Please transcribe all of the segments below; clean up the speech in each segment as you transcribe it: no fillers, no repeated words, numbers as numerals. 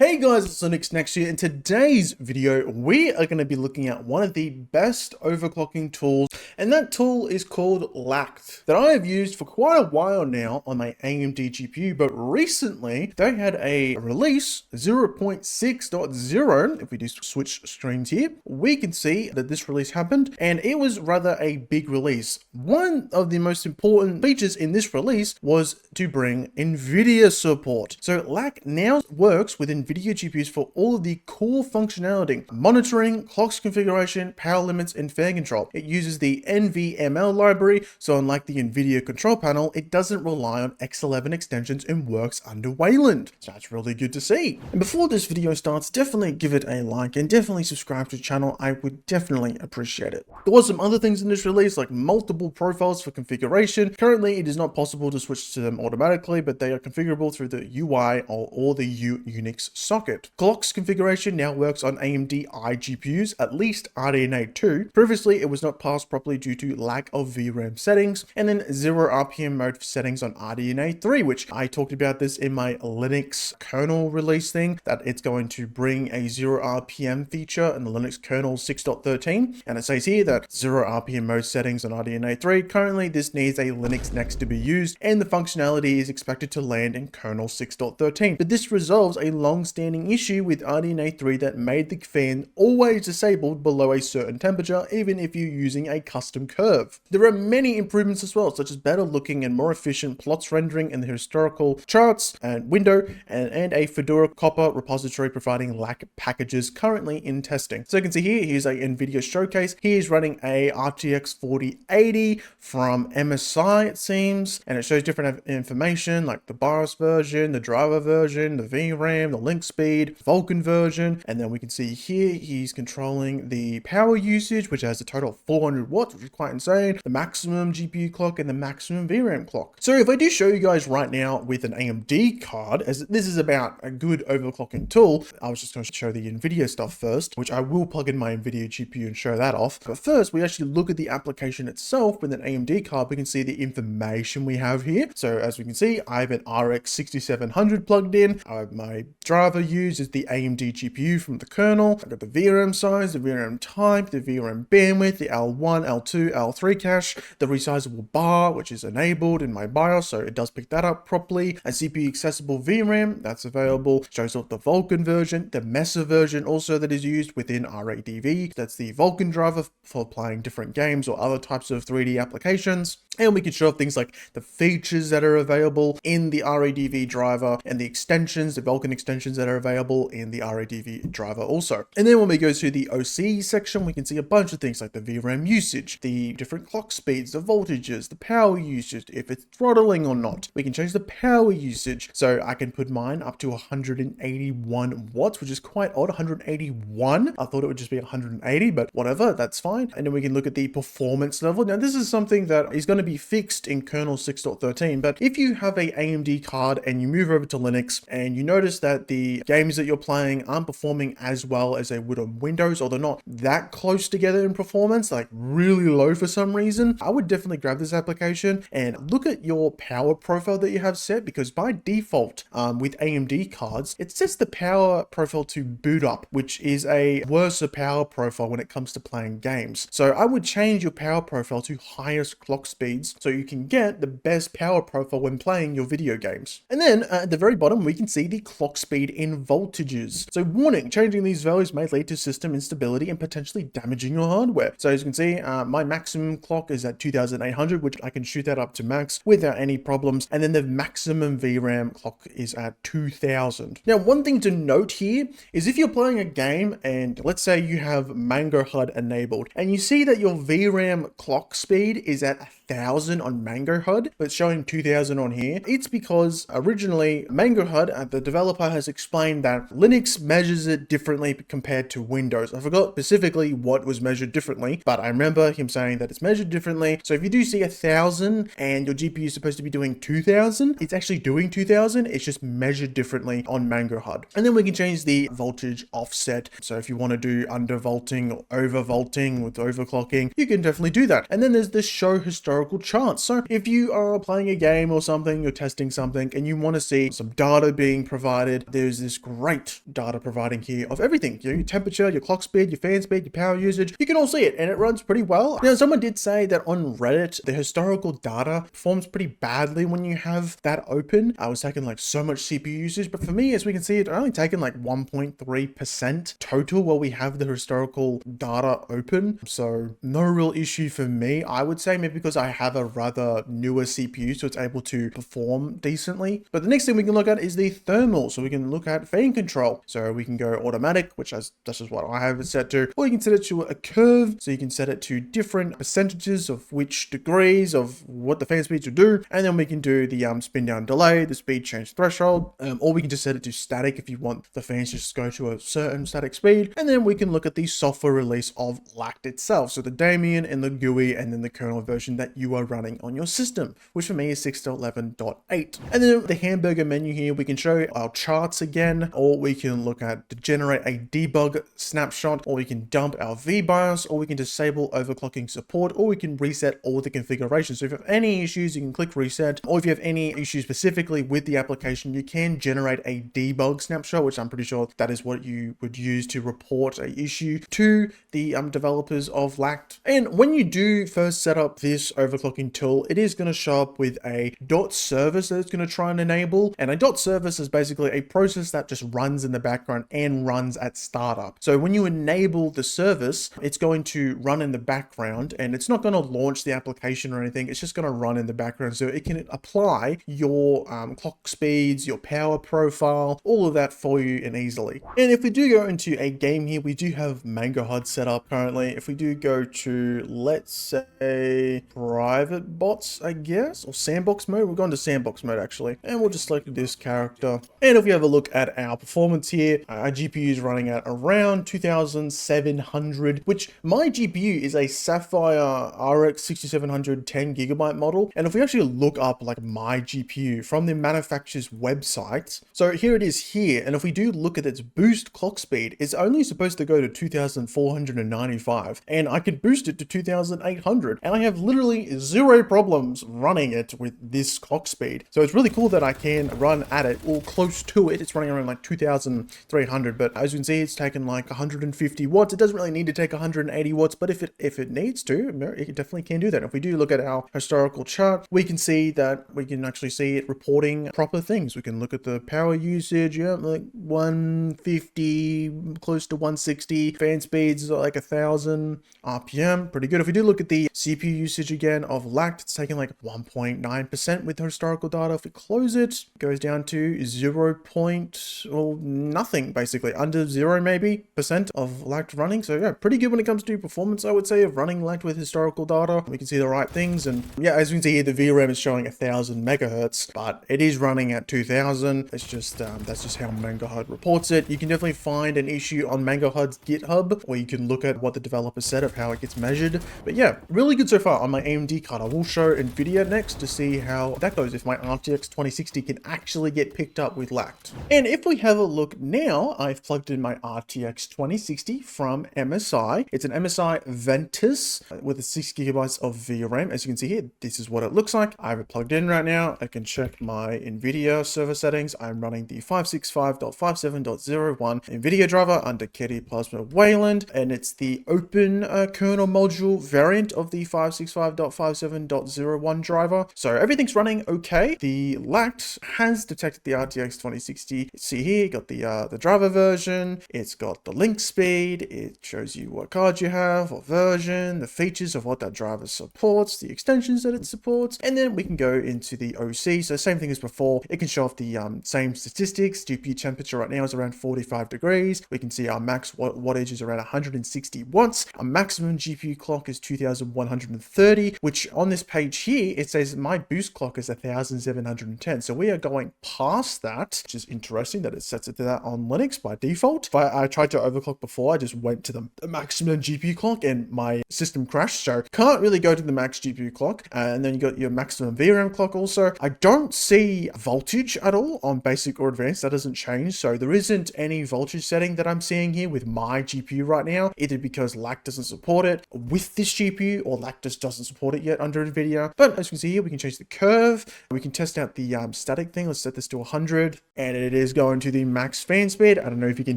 Hey guys, it's Linux Next Year. In today's video, we are going to be looking at one of the best overclocking tools, and that tool is called LACT, that I have used for quite a while now on my AMD GPU, but recently they had a release 0.6.0. If we do switch screens here, we can see that this release happened, and it was rather a big release. One of the most important features in this release was to bring NVIDIA support. So LACT now works with NVIDIA GPUs for all of the core functionality: monitoring, clocks configuration, power limits, and fan control. It uses the NVML library, so unlike the NVIDIA control panel, it doesn't rely on X11 extensions and works under Wayland. So that's really good to see. And before this video starts, definitely give it a like and definitely subscribe to the channel. I would definitely appreciate it. There was some other things in this release, like multiple profiles for configuration. Currently, it is not possible to switch to them automatically, but they are configurable through the UI or the Unix socket. Clocks configuration now works on AMD iGPUs, at least RDNA 2. Previously, it was not passed properly due to lack of VRAM settings, and then 0 RPM mode settings on RDNA 3, which I talked about this in my Linux kernel release thing, that it's going to bring a 0 RPM feature in the Linux kernel 6.13, and it says here that 0 RPM mode settings on RDNA 3. Currently, this needs a Linux Next to be used, and the functionality is expected to land in kernel 6.13, but this resolves a long-standing issue with RDNA 3 that made the fan always disabled below a certain temperature, even if you're using a custom curve. There are many improvements as well, such as better looking and more efficient plots rendering in the historical charts and window, and a Fedora Copper repository providing LACT packages currently in testing. So you can see here, here's a NVIDIA showcase. He's running a RTX 4080 from MSI, it seems, and it shows different information like the BIOS version, the driver version, the VRAM, the link speed, Vulkan version, and then we can see here he's controlling the power usage, which has a total of 400 watts, which is quite insane, the maximum GPU clock and the maximum VRAM clock. So if I do show you guys right now with an AMD card, as this is about a good overclocking tool, I was just going to show the NVIDIA stuff first, which I will plug in my NVIDIA GPU and show that off. But first, we actually look at the application itself. With an AMD card, we can see the information we have here. So as we can see, I have an RX 6700 plugged in. My driver used is the AMD GPU from the kernel. I've got the VRAM size, the VRAM type, the VRAM bandwidth, the L1, L2, L3 cache, the resizable bar, which is enabled in my BIOS, so it does pick that up properly. A CPU accessible VRAM, that's available. Shows off the Vulkan version, the Mesa version also that is used within RADV. That's the Vulkan driver for playing different games or other types of 3D applications. And we can show off things like the features that are available in the RADV driver and the extensions, the Vulkan extensions that are available in the RADV driver also. And then when we go to the OC section, we can see a bunch of things like the VRAM usage, the different clock speeds, the voltages, the power usage, if it's throttling or not. We can change the power usage. So I can put mine up to 181 watts, which is quite odd, 181. I thought it would just be 180, but whatever, that's fine. And then we can look at the performance level. Now this is something that is going to be fixed in kernel 6.13, but if you have a AMD card and you move over to Linux and you notice that the games that you're playing aren't performing as well as they would on Windows, or they're not that close together in performance, like really low for some reason, I would definitely grab this application and look at your power profile that you have set, because by default with AMD cards, it sets the power profile to boot up, which is a worse power profile when it comes to playing games. So I would change your power profile to highest clock speeds so you can get the best power profile when playing your video games. And then at the very bottom, we can see the clock speed in voltages. So warning, changing these values may lead to system instability and potentially damaging your hardware. So as you can see, my maximum clock is at 2800, which I can shoot that up to max without any problems. And then the maximum VRAM clock is at 2000. Now, one thing to note here is if you're playing a game and let's say you have Mango HUD enabled and you see that your VRAM clock speed is at 1000 on Mango HUD, but showing 2000 on here, it's because originally Mango HUD, the developer has explained that Linux measures it differently compared to Windows. I forgot specifically what was measured differently, but I remember him saying that it's measured differently. So if you do see 1000 and your GPU is supposed to be doing 2000, it's actually doing 2000. It's just measured differently on Mango HUD. And then we can change the voltage offset. So if you want to do undervolting or overvolting with overclocking, you can definitely do that. And then there's this show historical historical charts. So if you are playing a game or something, you're testing something, and you want to see some data being provided, there's this great data providing here of everything. Your temperature, your clock speed, your fan speed, your power usage. You can all see it, and it runs pretty well. Now, someone did say that on Reddit, the historical data performs pretty badly when you have that open. I was taking like so much CPU usage, but for me, as we can see, it's only taken like 1.3% total while we have the historical data open. So no real issue for me, I would say, maybe because I have a rather newer CPU, so it's able to perform decently. But the next thing we can look at is the thermal. So we can look at fan control. So we can go automatic, which that's just what I have it set to, or you can set it to a curve. So you can set it to different percentages of which degrees of what the fan speeds will do. And then we can do the spin down delay, the speed change threshold, or we can just set it to static if you want the fans to just go to a certain static speed. And then we can look at the software release of LACT itself. So the daemon and the GUI, and then the kernel version that you are running on your system, which for me is 6.11.8. And then the hamburger menu here, we can show our charts again, or we can look at to generate a debug snapshot, or we can dump our VBIOS, or we can disable overclocking support, or we can reset all the configurations. So if you have any issues, you can click reset, or if you have any issues specifically with the application, you can generate a debug snapshot, which I'm pretty sure that is what you would use to report a issue to the developers of LACT. And when you do first set up this overclocking tool, it is going to show up with a dot service that it's going to try and enable. And a dot service is basically a process that just runs in the background and runs at startup. So when you enable the service, it's going to run in the background, and it's not going to launch the application or anything. It's just going to run in the background, so it can apply your clock speeds, your power profile, all of that for you and easily. And if we do go into a game here, we do have Mango HUD set up currently. If we do go to, let's say, private bots, I guess, or sandbox mode, we're going to sandbox mode actually, and we'll just select this character. And if we have a look at our performance here, our GPU is running at around 2700, which my GPU is a Sapphire RX 6700 10GB model. And if we actually look up like my GPU from the manufacturer's website, so here it is here, and if we do look at its boost clock speed, it's only supposed to go to 2495, and I could boost it to 2800, and I have literally zero problems running it with this clock speed. So it's really cool that I can run at it or close to it. It's running around like 2300, but as you can see, it's taken like 150 watts. It doesn't really need to take 180 watts, but if it needs to, it definitely can do that. If we do look at our historical chart, we can see that we can actually see it reporting proper things. We can look at the power usage, yeah, like 150, close to 160. Fan speeds are like 1000 RPM, pretty good. If we do look at the CPU usage again of LACT, it's taking like 1.9% with the historical data. If we close it, it goes down to 0. Well, nothing basically, under 0 maybe percent of LACT running. So yeah, pretty good when it comes to performance, I would say, of running LACT with historical data. We can see the right things, and yeah, as you can see here, the VRAM is showing 1000 megahertz, but it is running at 2000. It's just that's just how Mango HUD reports it. You can definitely find an issue on Mango HUD's GitHub, where you can look at what the developer said of how it gets measured. But yeah, really good so far on my AMD card. I will show NVIDIA next to see how that goes, if my RTX 2060 can actually get picked up with LACT. And if we have a look now, I've plugged in my RTX 2060 from MSI. It's an MSI Ventus with a 6GB of VRAM. As you can see here, this is what it looks like. I have it plugged in right now. I can check my NVIDIA server settings. I'm running the 565.57.01 NVIDIA driver under KD Plasma Wayland, and it's the open kernel module variant of the 565.57.01 driver. So everything's running okay. The LACT has detected the RTX 2060. See here, you got the driver version. It's got the link speed. It shows you what card you have, what version, the features of what that driver supports, the extensions that it supports, and then we can go into the OC. So same thing as before. It can show off the same statistics. GPU temperature right now is around 45 degrees. We can see our max wattage is around 160 watts. Our maximum GPU clock is 2130, which on this page here, it says my boost clock is 1710. So we are going past that, which is interesting that it sets it to that on Linux by default. If I tried to overclock before, I just went to the maximum GPU clock and my system crashed. So can't really go to the max GPU clock. And then you got your maximum VRAM clock also. I don't see voltage at all on basic or advanced. That doesn't change. So there isn't any voltage setting that I'm seeing here with my GPU right now, either because LACT doesn't support it with this GPU, or LACT just doesn't support support it yet under NVIDIA. But as you can see here, we can change the curve. We can test out the static thing. Let's set this to 100, and it is going to the max fan speed. I don't know if you can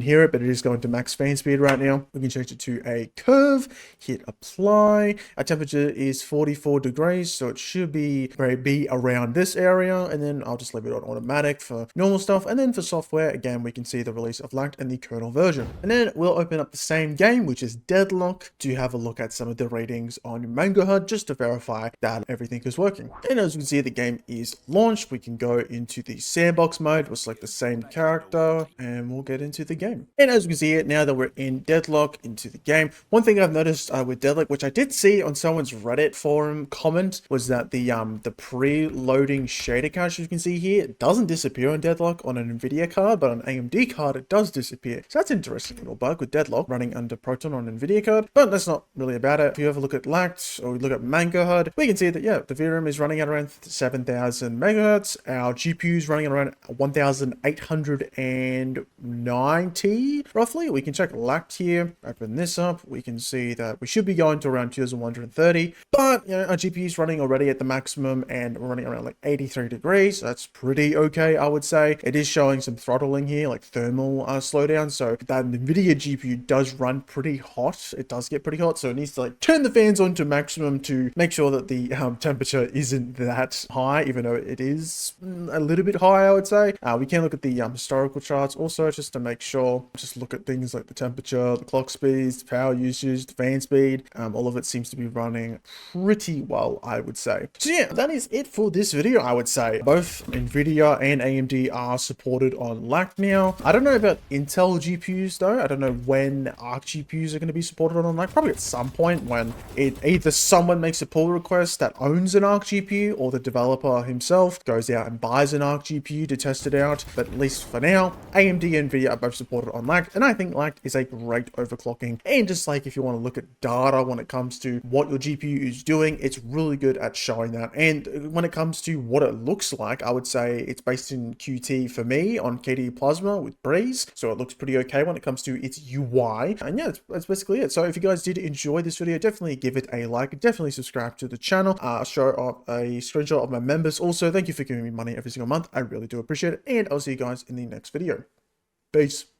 hear it, but it is going to max fan speed right now. We can change it to a curve, hit apply. Our temperature is 44 degrees, so it should be around this area, and then I'll just leave it on automatic for normal stuff. And then for software, again, we can see the release of LACT and the kernel version. And then we'll open up the same game, which is DEADLOCK, to have a look at some of the ratings on Mango HUD just to verify that everything is working. And as you can see, the game is launched. We can go into the sandbox mode. We'll select the same character and we'll get into the game. And as you can see it, now that we're in DEADLOCK into the game, one thing I've noticed with DEADLOCK, which I did see on someone's Reddit forum comment, was that the preloading shader cache you can see here, it doesn't disappear on DEADLOCK on an NVIDIA card, but on AMD card it does disappear. So that's an interesting little bug with DEADLOCK running under Proton on NVIDIA card, but that's not really about it. If you ever look at LACT or look at Mango HUD, we can see that, yeah, the VRAM is running at around 7,000 megahertz. Our GPU is running at around 1,890 roughly. We can check LACT here, open this up. We can see that we should be going to around 2,130, but you know, our GPU is running already at the maximum and we're running around like 83 degrees. So that's pretty okay, I would say. It is showing some throttling here, like thermal slowdown. So that NVIDIA GPU does run pretty hot. It does get pretty hot. So it needs to like turn the fans on to maximum to make sure that the temperature isn't that high, even though it is a little bit high, I would say. We can look at the historical charts also just to make sure. Just look at things like the temperature, the clock speeds, the power usage, the fan speed. All of it seems to be running pretty well, I would say. So yeah, that is it for this video, I would say. Both NVIDIA and AMD are supported on LACT now. I don't know about Intel GPUs though. I don't know when ARC GPUs are going to be supported on LACT. Probably at some point when either someone makes a pull request that owns an ARC GPU or the developer himself goes out and buys an ARC GPU to test it out. But at least for now, AMD and NVIDIA are both supported on LACT, and I think LACT is a great overclocking. And just like if you want to look at data when it comes to what your GPU is doing, it's really good at showing that. And when it comes to what it looks like, I would say it's based in Qt for me on KDE Plasma with Breeze, so it looks pretty okay when it comes to its UI. And yeah, that's basically it. So if you guys did enjoy this video, definitely give it a like, definitely subscribe to the channel. Show off a screenshot of my members. Also, thank you for giving me money every single month. I really do appreciate it, and I'll see you guys in the next video. Peace.